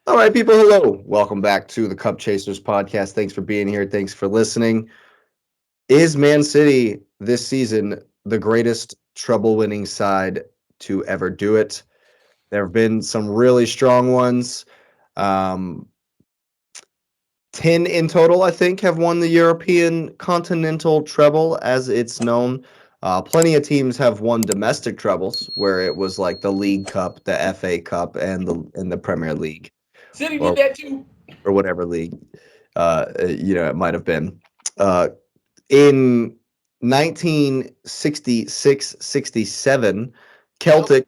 All right, people, hello. Welcome back to the Cup Chasers podcast. Thanks for being here. Thanks for listening. Is Man City this season the greatest treble winning side to ever do it? There have been some really strong ones. Um, 10 in total, I think, have won the European Continental Treble, as it's known. Plenty of teams have won domestic trebles, where it was like the League Cup, the FA Cup, and the Premier League, City did or that too. or whatever league it might have been. In 1966-67, Celtic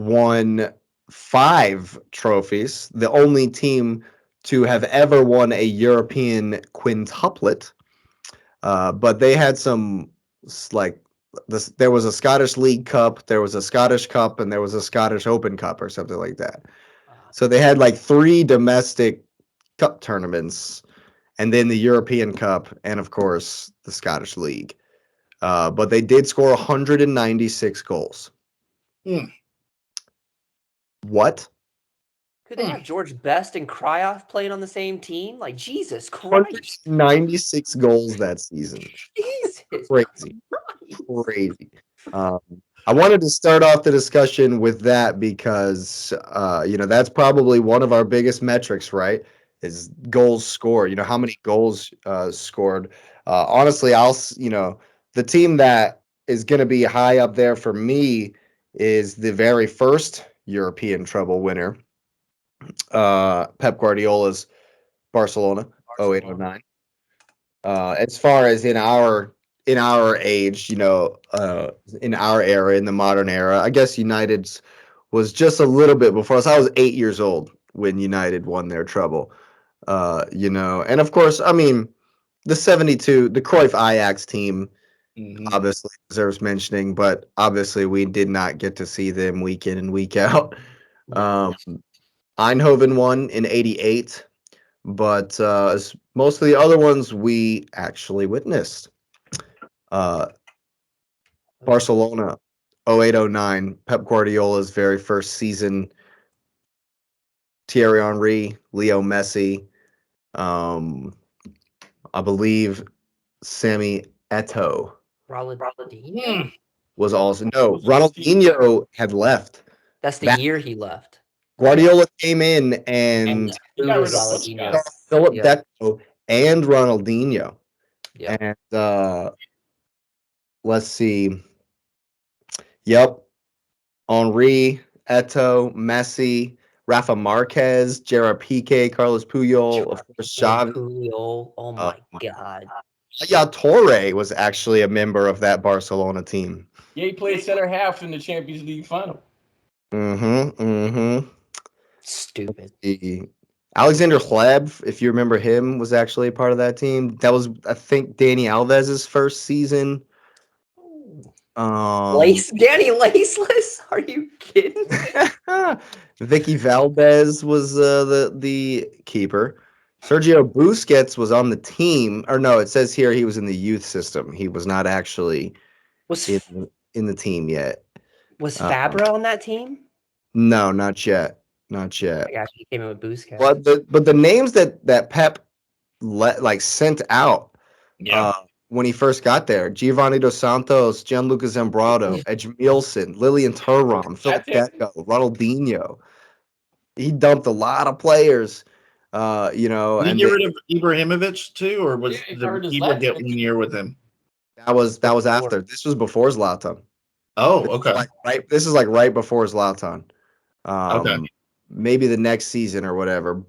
won 5 trophies, the only team to have ever won a European quintuplet. But they had some like this. There was a Scottish League Cup, there was a Scottish Cup, and there was a Scottish Open Cup or something like that. So they had like 3 domestic cup tournaments, and then the European Cup, and of course the Scottish League. But they did score 196 goals. Hmm. What? Could they have George Best and Kryoff playing on the same team? Like, Jesus Christ. 196 goals that season. Jesus Crazy. Christ. Crazy. I wanted to start off the discussion with that because, that's probably one of our biggest metrics, right? Is goals scored. How many goals scored. Honestly, the team that is going to be high up there for me is the very first European treble winner, Pep Guardiola's Barcelona, 0809. As far as in our age, in our era, in the modern era, I guess United's was just a little bit before us. I was 8 years old when United won their treble. And of course, I mean, the 72, the Cruyff Ajax team obviously deserves mentioning, but obviously we did not get to see them week in and week out. Eindhoven won in 88, but most of the other ones we actually witnessed. Barcelona, 0809, Pep Guardiola's very first season. Thierry Henry, Leo Messi, I believe Sammy Eto'o Ronaldinho? was also Ronaldinho had left. That's the year he left. Guardiola came in and He got rid of Ronaldinho. Philip Yeah. Deco and Ronaldinho. Yeah. And let's see. Yep. Henri, Eto'o, Messi, Rafa Marquez, Gerard Piqué, Carlos Puyol, of course, Xavi. Puyol. Oh my God. Yeah, Torre was actually a member of that Barcelona team. Yeah, he played center half in the Champions League final. Stupid. Alexander Hleb, if you remember him, was actually a part of that team. That was, I think, Danny Alves's first season. Danny Laceless? Are you kidding? Vicky Valdez was the keeper. Sergio Busquets was on the team, or no, it says here he was in the youth system. He was not actually in the team yet. Was Fabra on that team? No, not yet. Not yet. Yeah, he came in with Busquets. But the names that Pep sent out when he first got there: Giovanni Dos Santos, Gianluca Zambrano, Edmilson, Lilian Thuram, Philip Deco, Ronaldinho. He dumped a lot of players. Did he get rid of Ibrahimovic too, or was the keeper get 1 year with him? That was after. This was before Zlatan. Oh, okay. This is right before Zlatan. Okay. Maybe the next season or whatever,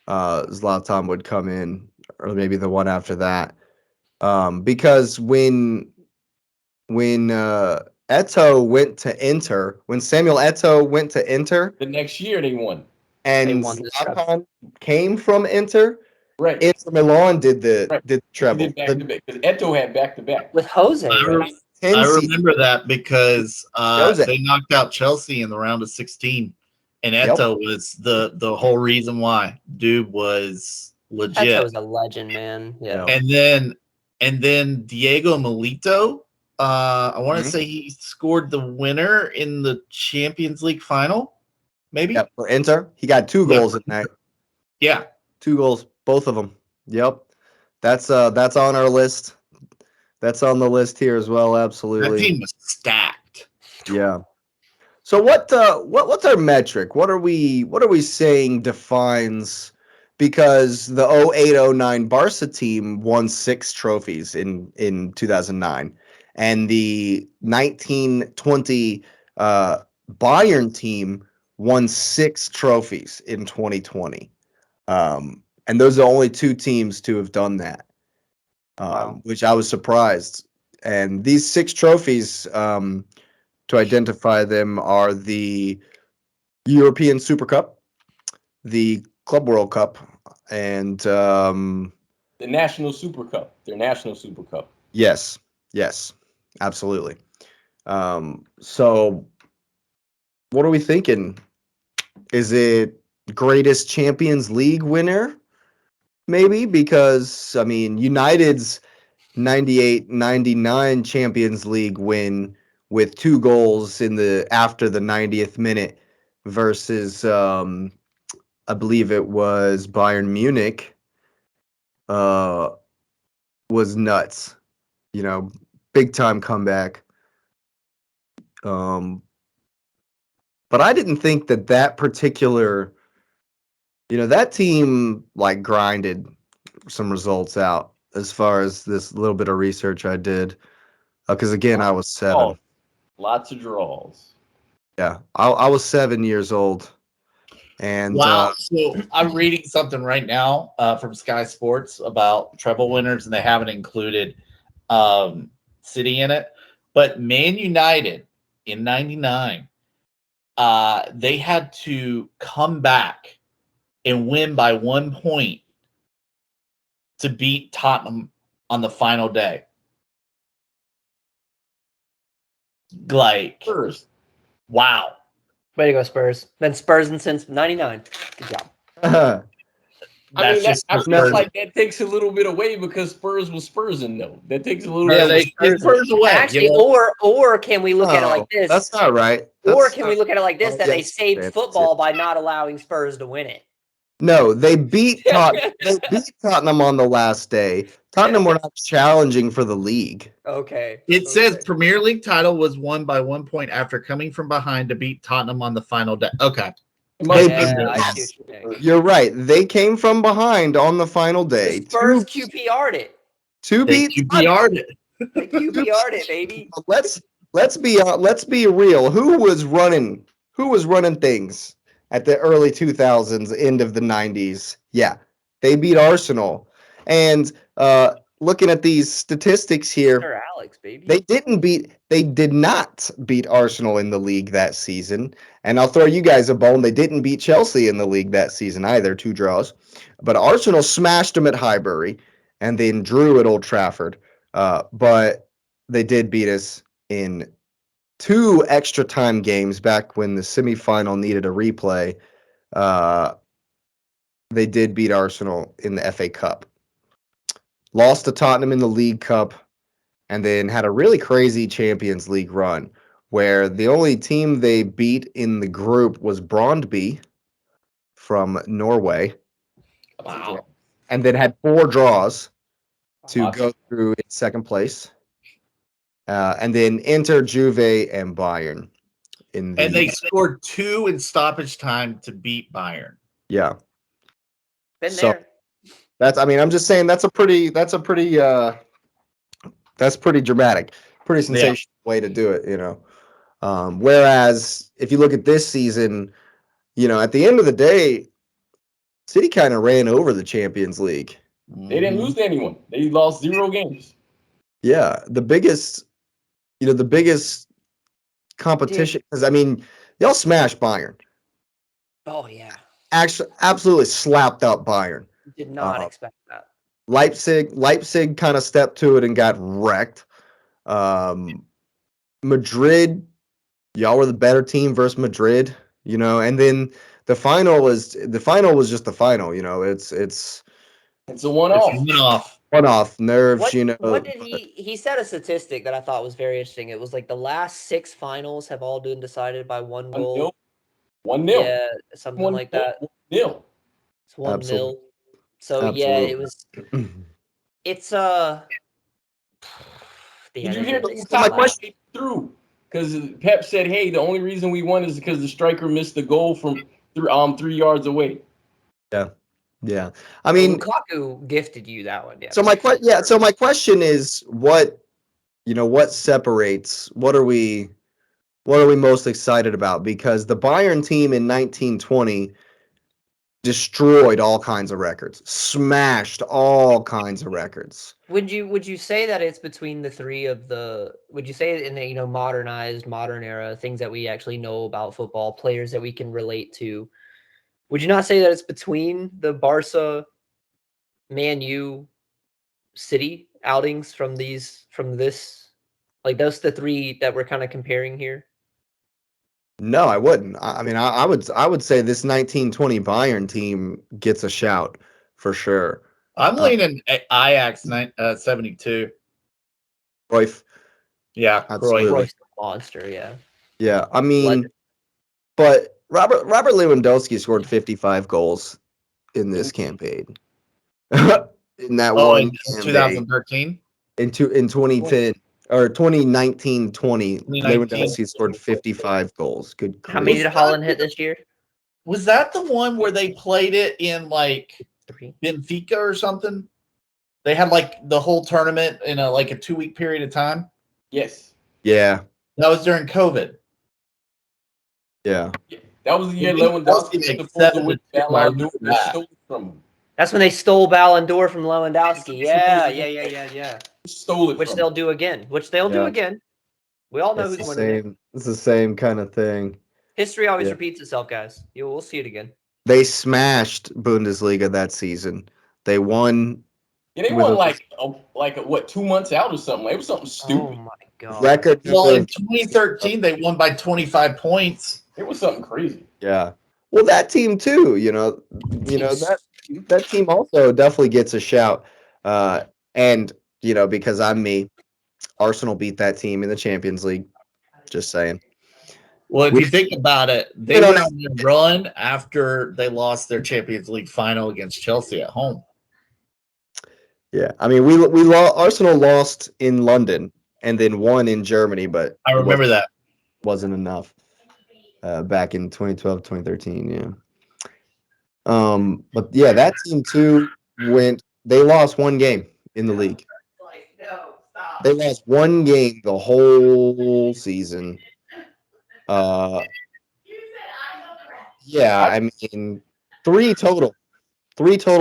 Zlatan would come in, or maybe the one after that. Because when Eto'o went to Inter, when Samuel Eto'o went to Inter, the next year they won. And Zlatan came from Inter. Right. Inter Milan did the treble. He did back-to-back, because Eto'o had back-to-back. With Jose. I remember that because they knocked out Chelsea in the round of 16. And Eto'o was the whole reason why. Dude was legit. Eto'o's a legend, man. Yeah. And then Diego Milito, I want to say he scored the winner in the Champions League final. Maybe? Yeah, for Inter. He got 2 goals in that Yeah. 2 goals, both of them. Yep. That's on our list. That's on the list here as well, That absolutely. team was stacked. Yeah. So what's our metric? What are we saying defines, because the 0809 Barca team won 6 trophies in 2009, and the 1920 Bayern team won 6 trophies in 2020. And those are only 2 teams to have done that. Wow. Which I was surprised. And these 6 trophies, to identify them, are the European Super Cup, the Club World Cup, and The National Super Cup. Their National Super Cup. yes, absolutely. So what are we thinking? Is it greatest Champions League winner? Maybe, because I mean, United's 98-99 Champions League win with 2 goals after the 90th minute versus I believe it was Bayern Munich, uh, was nuts. You know, big time comeback. Um, but I didn't think that particular, that team like grinded some results out as far as this little bit of research I did. Because again, I was 7. Lots of draws. Yeah, I was 7 years old, and Wow. So I'm reading something right now from Sky Sports about treble winners, and they haven't included City in it. But Man United in 99, they had to come back and win by 1 point to beat Tottenham on the final day. Like, First. wow. Way to go, Spurs. Been Spursing since '99. Good job. I mean, Just I for feel Spurs. like that takes a little bit away because Spurs was Spursing though. That takes a little Yeah, bit. they Spurs away. Actually, You know? or can we look at it like this? That's not right. Or That's can we look at it like this, oh, that they yes, saved that's football it. by not allowing Spurs to win it? No, they beat Tottenham on the last day. Tottenham were not challenging for the league. Okay. It says okay. Premier League title was won by 1 point after coming from behind to beat Tottenham on the final day. Okay. It must They have been Yeah, I see yes, what you're saying. you're right. They came from behind on the final The day Spurs QPR'd it. to They beat Tottenham. QPR'd it. They QPR'd it, baby. Let's be real. Who was running things at the early 2000s, end of the 90s? Yeah, they beat Arsenal. And looking at these statistics here, Sir Alex, baby. they did not beat Arsenal in the league that season. And I'll throw you guys a bone. They didn't beat Chelsea in the league that season either, 2 draws. But Arsenal smashed them at Highbury and then drew at Old Trafford. But they did beat us in 2 extra time games back when the semifinal needed a replay. They did beat Arsenal in the FA Cup. Lost to Tottenham in the League Cup, and then had a really crazy Champions League run where the only team they beat in the group was Brøndby from Norway, Wow. and then had 4 draws to Wow. go through in second place. And then Inter, Juve, and Bayern in the And they scored 2 in stoppage time to beat Bayern. yeah. Been So there. I'm just saying that's pretty dramatic, pretty sensational way to do it, whereas if you look at this season, at the end of the day, City kind of ran over the Champions League. They didn't lose to anyone. They lost 0 games. Yeah, the biggest competition, because y'all smashed Bayern. Oh yeah. Actually, absolutely slapped out Bayern. Did not expect that. Leipzig kind of stepped to it and got wrecked. Madrid, y'all were the better team versus Madrid, and then the final was just the final, it's It's a one-off. one-off nerves, What did he said a statistic that I thought was very interesting. It was like the last 6 finals have all been decided by 1 goal. 1-0. Yeah, something like that. 1-0. It's 1-0. Absolutely. So yeah, it Absolutely. was. It's Did you hear the So my top question- through? Because Pep said, "Hey, the only reason we won is because the striker missed the goal from 3 yards away." Yeah. I mean, Lukaku gifted you that one. Yeah. so my question is what separates, what are we most excited about? Because the Bayern team in 1920 destroyed all kinds of records, smashed all kinds of records. Would you say that it's between the three of the? Would you say in the modernized, modern era, things that we actually know about football, players that we can relate to? Would you not say that it's between the Barca, Man U, City outings from this? Like those the three that we're kind of comparing here. No, I wouldn't. I mean, I would say this 1920 Bayern team gets a shout for sure. I'm leaning Ajax 72. Cruyff, Yeah, absolutely. Cruyff's a monster, yeah. Yeah, I mean, Legend. but Robert Lewandowski scored 55 goals in this campaign. In that Oh, one in campaign 2013, in 2010 or 2019-20, 2019. Lewandowski scored 55 goals. Good How many grief. did Holland hit this year? Was that the one where they played it in like 3. Benfica or something? They had like the whole tournament in a 2-week period of time. Yes. Yeah, That was during COVID. yeah. That was the year Lewandowski Lewandowski was made supposed to 7 win to 2. I Ballon d'Or. remember They that. stole it from him. That's when they stole Ballon d'Or from Lewandowski. Yeah. Stole it Which from they'll him. do again. Which they'll do Yeah. again. We all know It's who's the winning it. same. It's the same kind of thing. History always Yeah. repeats itself, guys. We'll see it again. They smashed Bundesliga that season. They won Yeah, they with won a what 2 months out or something. It was something stupid. Oh my god. record. Well, in of- 2013, they won by 25 points. It was something crazy. Yeah. Well, that team too. That team also definitely gets a shout. And because I'm me, Arsenal beat that team in the Champions League. Just saying. Well, if We- you think about it, they We don't went on a run after they lost their Champions League final against Chelsea at home. Yeah. I mean, Arsenal lost in London and then won in Germany, but I remember that. wasn't enough back in 2012, 2013. Yeah. But yeah, that team too they lost one game in the league. They lost one game the whole season. Yeah, I mean, three total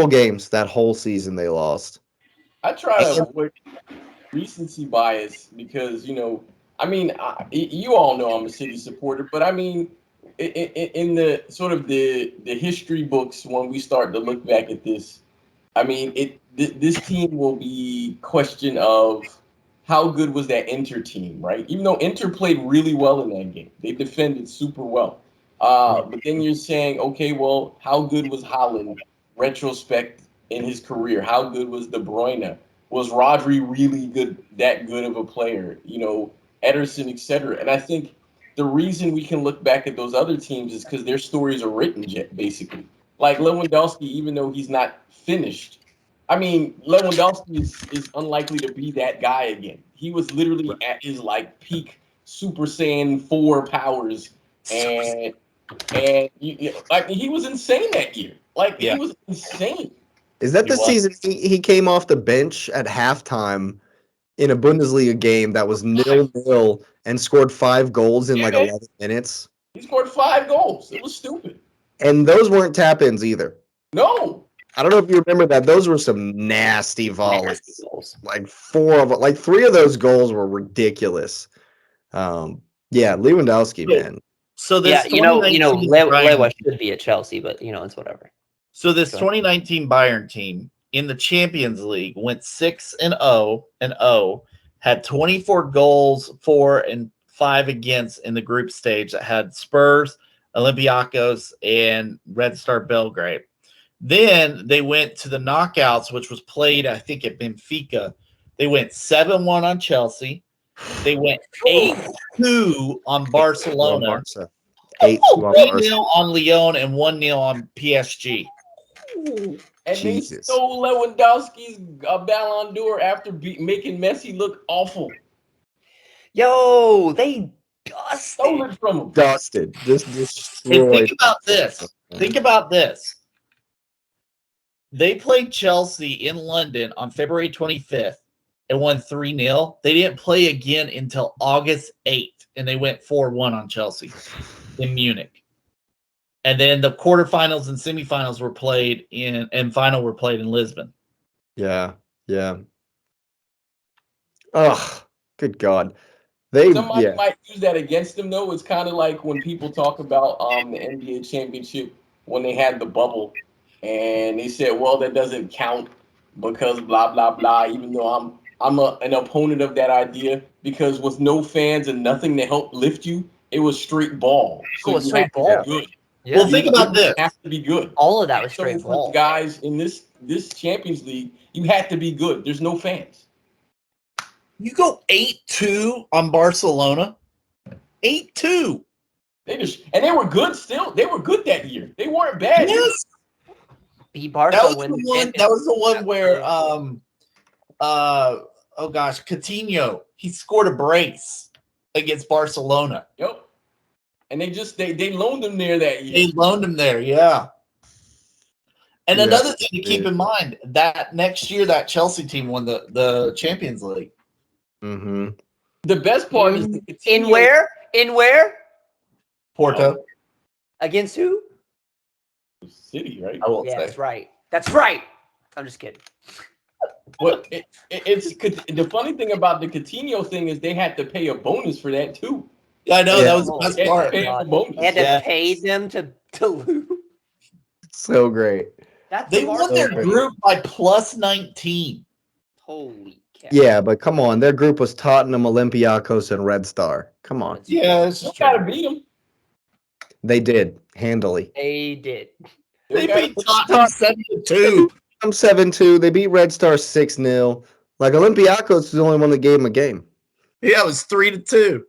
games that whole season they lost. I try to avoid recency bias because I mean, you all know I'm a City supporter, but I mean, in the sort of the history books when we start to look back at this, I mean, this team will be question of how good was that Inter team, right? Even though Inter played really well in that game, they defended super well. But then you're saying, okay, well, how good was Haaland retrospect in his career? How good was De Bruyne? Was Rodri really that good of a player? Ederson, etc. And I think the reason we can look back at those other teams is because their stories are written, basically. Like Lewandowski, even though he's not finished, I mean, Lewandowski is unlikely to be that guy again. He was literally at his peak Super Saiyan 4 powers, and he was insane that year. He was insane. Is that He the was. season he came off the bench at halftime in a Bundesliga game that was 0-0 and scored 5 goals in like 11 minutes? He scored 5 goals. It was stupid. And those weren't tap-ins either. No. I don't know if you remember that. Those were some nasty volleys. Nasty goals. Like 3 of those goals were ridiculous. Yeah, Lewandowski, man. So Yeah, this Lewa should be at Chelsea, but it's whatever. So this Go ahead. 2019 Bayern team in the Champions League went 6-0, had 24 goals, 4 and 5 against in the group stage that had Spurs, Olympiacos, and Red Star Belgrade. Then they went to the knockouts, which was played, I think, at Benfica. They went 7-1 on Chelsea. They went 8-2 on Barcelona. 8-2 on Barca. 3-0 on Lyon and 1-0 on PSG. And Jesus. they stole Lewandowski's Ballon d'Or after making Messi look awful. Yo, they Stole dusted. it from him. Dusted. Just And destroyed. think about this. Think about this. They played Chelsea in London on February 25th and won 3-0. They didn't play again until August 8th, and they went 4-1 on Chelsea in Munich. And then the quarterfinals and semifinals were played and final were played in Lisbon. Yeah. Ugh. Good God. They Somebody might use that against them, though. It's kind of like when people talk about the NBA championship when they had the bubble, and they said, "Well, that doesn't count because blah blah blah." Even though I'm an opponent of that idea because with no fans and nothing to help lift you, it was straight ball. So It's you straight had to ball. be good. Yeah. Well, think about this. You have to be good. All of that was So straight for ball. the guys in this Champions League, you had to be good. There's no fans. You go 8-2 on Barcelona. 8-2. They were good still. They were good that year. They weren't bad. Yes. Beat Barca. That was win the one. Champions That was the one League. where oh gosh, Coutinho, he scored a brace against Barcelona. Yep. And they loaned him there that year. They loaned him there, yeah. And Yeah, another thing to keep yeah. in mind, that next year that Chelsea team won the Champions League. Mm-hmm. The best part is the In Coutinho- where? In where? Porto, Against who? City, right? I will Yeah, say. that's right. That's right. I'm just kidding. But it's the funny thing about the Coutinho thing is they had to pay a bonus for that too. Yeah, I know Yeah. that was the best They had to part. pay him a bonus. They had to Yeah. pay them to lose. So great. That's They the won their market. group by plus 19. Holy cow. Yeah, but come on. Their group was Tottenham, Olympiacos, and Red Star. Come on. Yeah, this You is gotta true. beat them. They did handily. They did. They gotta beat Tottenham 7-2. I'm 7-2. They beat Red Star 6-0. Like Olympiacos was the only one that gave them a game. Yeah, it was 3-2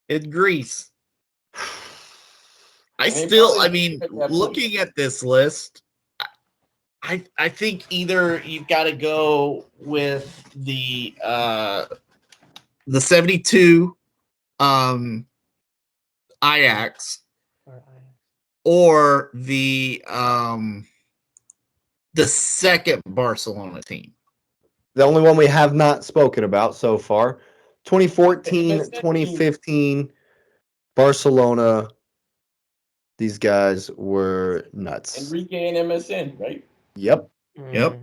in Greece. I And they still, probably I mean, at that point. looking at this list, I think either you've got to go with the 72 Ajax or the second Barcelona team. The only one we have not spoken about so far. 2014, MSN 2015, Barcelona. These guys were nuts. Enrique and MSN, right? Yep. Yep.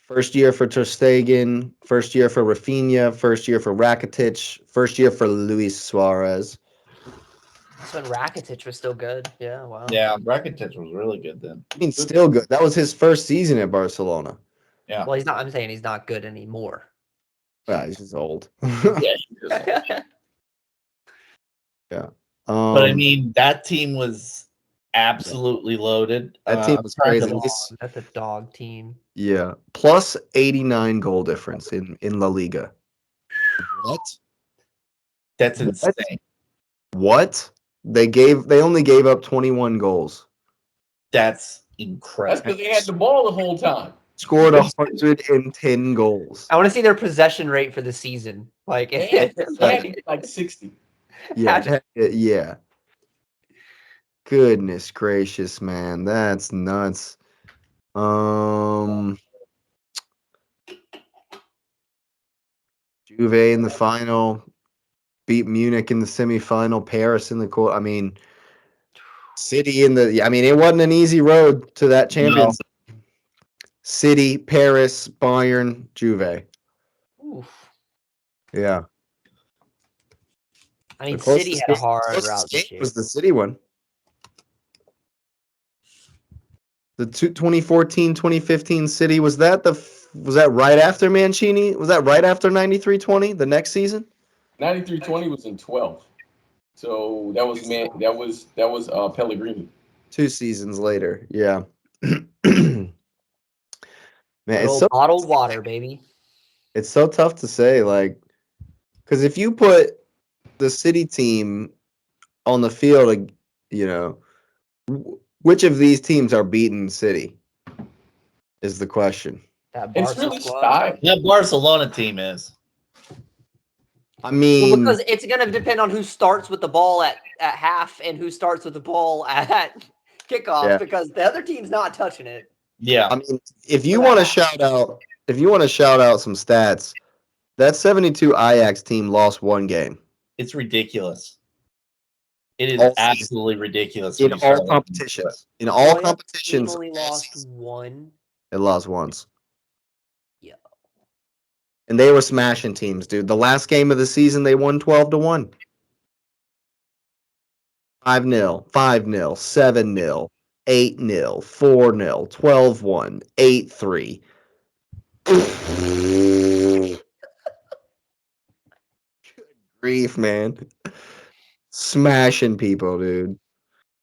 First year for Ter Stegen, first year for Rafinha, first year for Rakitic, first year for Luis Suarez. That's when Rakitic was still good. Yeah, wow. Yeah, Rakitic was really good then. I mean, still good. That was his first season at Barcelona. Yeah. Well, I'm saying he's not good anymore. Well, he's just old. Yeah. But I mean, that team was absolutely loaded. That team was trying crazy. to- That's a dog team. Yeah. Plus 89 goal difference in La Liga. What? That's What? insane. What? They only gave up 21 goals. That's That's incredible. because they had the ball the whole time. Scored 110 goals. I want to see their possession rate for the season. Like, They had to be like 60. Yeah. Yeah. Goodness gracious, man. That's nuts. Juve in the final, beat Munich in the semifinal, Paris in the quarter. I mean, City in the. I mean, it wasn't an easy road to that Champions. City, Paris, Bayern, Juve. oof. Yeah. I mean, The City closest had a game- hard closest route this game year. was the City one. The 2014, 2015 City, was that right after Mancini? Was that right after 93-20, the next season? 93-20 was in 12. So that was Pellegrini. 2 seasons later. Yeah. Man, Good old bottled water, baby. it's so tough to say, like, because if you put the City team on the field, you know, which of these teams are beating City? is the question. That It's Barca really squad. style. That Barcelona team is. I Well, mean, because it's going to depend on who starts with the ball at half and who starts with the ball at kickoff, Yeah. because the other team's not touching it. Yeah. I mean, if you For want to that. shout out some stats, that 72 Ajax team lost one game It's ridiculous. It is All season. absolutely ridiculous. in when you start all looking into it. competitions. In all One competitions, team only all lost season, one. it lost once. Yeah. And they were smashing teams, dude. The last game of the season, they won 12-1. 5-0, 5-0, 7-0, 8-0, 4-0, 12-1, 8-3. Good grief, man. Smashing people, dude.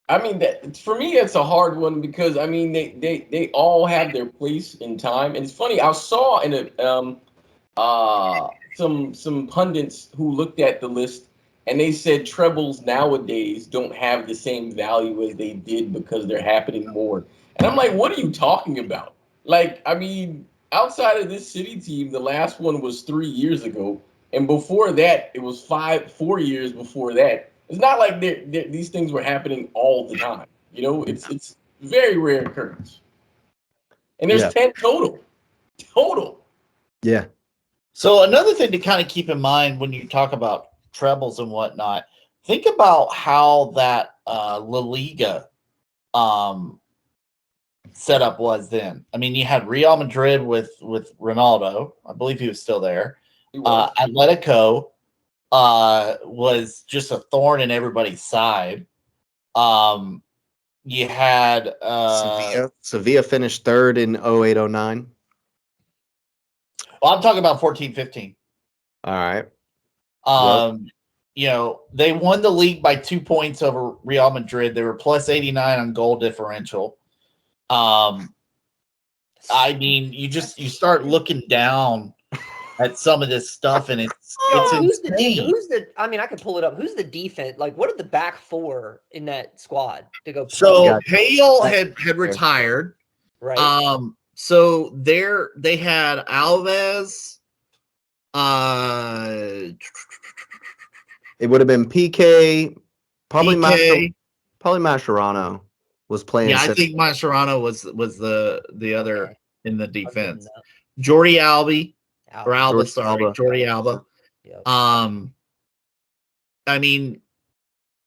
I mean, that for me, it's a hard one because I mean, they all have their place in time, and it's funny. I saw in a some pundits who looked at the list and they said trebles nowadays don't have the same value as they did because they're happening more. And I'm like, what are you talking about? Like, I mean, outside of this city team, the last one was 3 years ago, and before that, it was 4 years before that. It's not like these things were happening all the time. You know, it's very rare occurrence. And there's Yeah. 10 total. Total. Yeah. So another thing to kind of keep in mind when you talk about trebles and whatnot, think about how that La Liga setup was then. I mean, you had Real Madrid with Ronaldo. I believe he was still there. He was. Atletico was just a thorn in everybody's side. You had Sevilla finished third in 08-09. well, I'm talking about 14-15. All right. You know, they won the league by 2 points over Real Madrid. They were plus 89 on goal differential. I mean, you start looking down at some of this stuff, and it's insane. I mean, I could pull it up. Who's the defense? Like, what are the back four in that squad to go? So Hale had retired. Right. So they had Alves. It would have been PK, probably PK. probably Mascherano was playing. Yeah, I think Mascherano was the other in the I'll give him defense. that. Jordi Alba or Alba, Jordi sorry, Alba. Jordi Alba. Yep. I mean,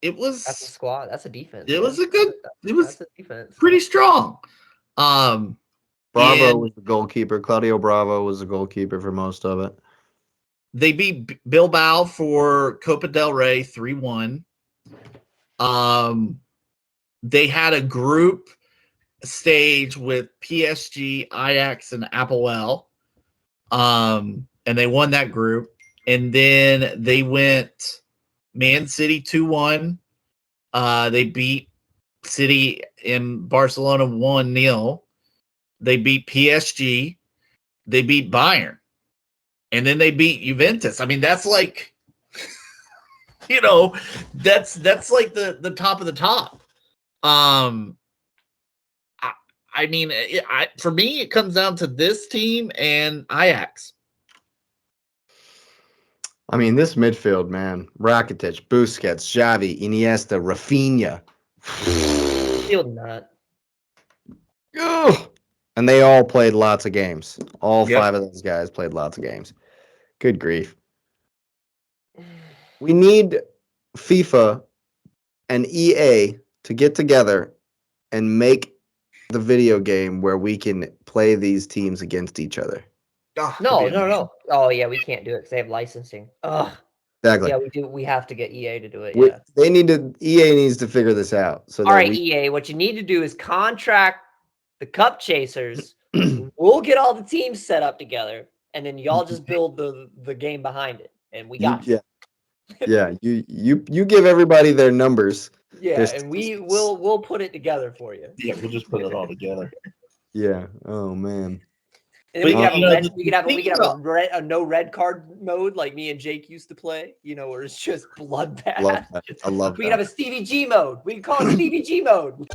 it was That's a squad. That's a defense. It man. was a good. It was That's a defense. pretty strong. Bravo and was the goalkeeper. Claudio Bravo was the goalkeeper for most of it. they beat Bilbao for Copa del Rey 3-1. They had a group stage with PSG, Ajax, and Apoel. And they won that group. And then they went Man City 2-1. They beat City in Barcelona 1-0. They beat PSG. They beat Bayern. And then they beat Juventus. I mean, that's like, you know, that's like the top of the top. I mean, for me, it comes down to this team and Ajax. I mean, this midfield, man. Rakitic, Busquets, Xavi, Iniesta, Rafinha. Field nut. Ugh. And they all played lots of games. All Yep. 5 of those guys played lots of games. Good grief. We need FIFA and EA to get together and make the video game where we can play these teams against each other. No. Oh yeah, we can't do it because they have licensing. Ugh. Exactly. Yeah, we do. We have to get EA to do it. We- Yeah. EA needs to figure this out. So All that right, we, EA. What you need to do is contract the Cup Chasers. We'll get all the teams set up together, and then y'all just build the game behind it, and we got you. Yeah. You give everybody their numbers. Yeah, There's- and we'll put it together for you. Yeah, we'll just put it all together. Yeah. Oh man. And then we But, could you know, have the we could have thing a no red card mode like me and Jake used to play. You know, where it's just bloodbath. Love that. I love We could that. have a Stevie G mode. We can call it Stevie G mode.